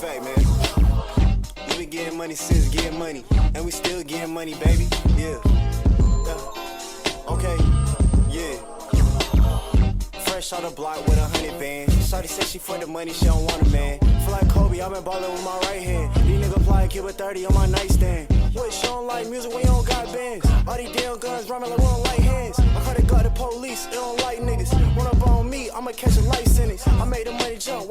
fact, man. We been getting money since getting money, and we still getting money, baby. Yeah. Okay. Yeah. Fresh out the block with 100 bands. Shawty said she for the money, she don't want a man. Feel like Kobe, I been ballin' with my right hand. These niggas plotting, keep a 30 on my nightstand. What, she don't like music when you don't got bands? All these damn guns rhyming like we don't like hands. I heard it got the police, they don't like niggas. Run up on me, I'ma catch a light sentence. I made the money jump.